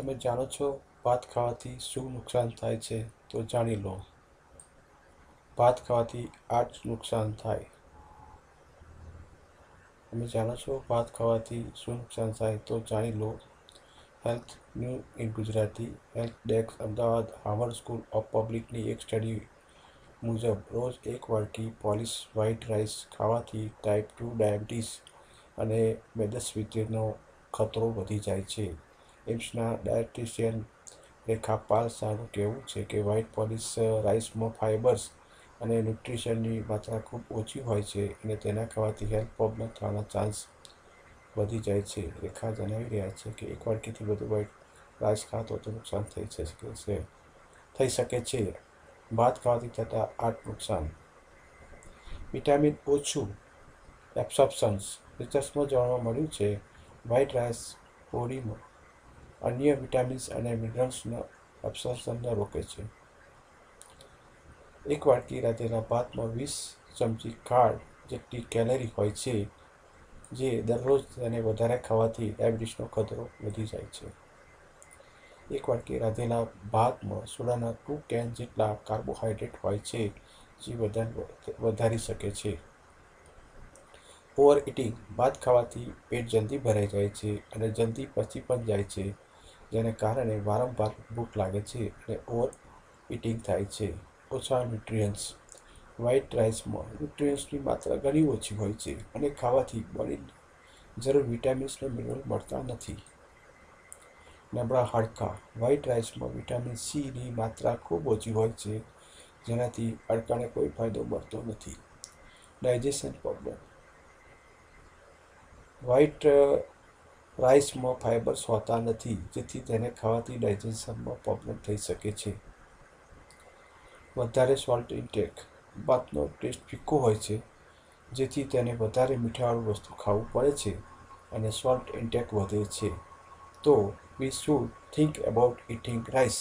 તમે જાણો છો ભાત ખાવાથી શું નુકસાન થાય છે? તો જાણી લો. ભાત ખાવાથી આ જ નુકસાન થાય. તમે જાણો છો ભાત ખાવાથી શું નુકસાન થાય? તો જાણી લો. Health new in Gujarati. Health desk Ahmedabad Harvard school of પબ્લિકની એક સ્ટડી મુજબ રોજ એક વાટકી પોલિશ વ્હાઇટ રાઈસ ખાવાથી ટાઈપ 2 ડાયાબિટીસ અને મેદસ્વીનો ખતરો વધી જાય છે. એમ્સના ડાયટિશિયન રેખા પાલ શાહનું કહેવું છે કે વ્હાઇટ પોલિશ રાઈસમાં ફાઇબર્સ અને ન્યુટ્રિશનની માત્રા ખૂબ ઓછી હોય છે અને તેના ખાવાથી હેલ્થ પ્રોબ્લેમ થવાના ચાન્સ વધી જાય છે. રેખા જણાવી રહ્યા છે કે એક વાટકીથી વધુ વ્હાઇટ રાઈસ ખાતો તો નુકસાન થઈ શકે છે. ભાત ખાવાથી થતા 8 નુકસાન. વિટામિન ઓછું એબ્સોર્પ્શન્સ. રિસર્ચમાં જાણવા મળ્યું છે વ્હાઇટ રાઈસ બોડીમાં અન્ય વિટામિન્સ અને મિનરલ્સના એબ્સોર્પ્શનને રોકે છે. એક વાટકી રાંધેલા ભાતમાં 20 ચમચી ખાંડ જેટલી કેલરી હોય છે, જે દરરોજ તેને વધારે ખાવાથી ડાયાબિટીસનો ખતરો વધી જાય છે. એક વાટકી રાંધેલા ભાતમાં સોડાના 2 કેન જેટલા કાર્બોહાઈડ્રેટ હોય છે, જે વજન વધારી શકે છે. Over eating. ભાત ખાવાથી પેટ જલ્દી ભરાઈ જાય છે અને જલ્દી પચી પણ જાય છે, જેને કારણે વારંવાર ભૂખ લાગે છે અને ઓવર ઇટિંગ થાય છે. ઓછા ન્યુટ્રિયન્ટ્સ. વ્હાઇટ રાઈસમાં ન્યુટ્રિયન્ટ્સની માત્રા ઘણી ઓછી હોય છે અને ખાવાથી બોડીને જરૂરી વિટામિન્સ અને મિનરલ મળતા નથી. નબળા હાડકાં. વ્હાઇટ રાઈસમાં વિટામિન સીની માત્રા ખૂબ ઓછી હોય છે, જેનાથી હાડકાને કોઈ ફાયદો મળતો નથી. Digestion problem. વ્હાઇટ રાઈસમાં ફાઇબર્સ હોતા નથી, જેથી તેને ખાવાથી ડાયજેશનમાં પ્રોબ્લેમ થઈ શકે છે. વધારે સોલ્ટ ઇન્ટેક. ભાતનો ટેસ્ટ ફીકો હોય છે, જેથી તેને વધારે મીઠાવાળું વસ્તુ ખાવું પડે છે અને સોલ્ટ ઇન્ટેક વધે છે. તો we should think about eating rice.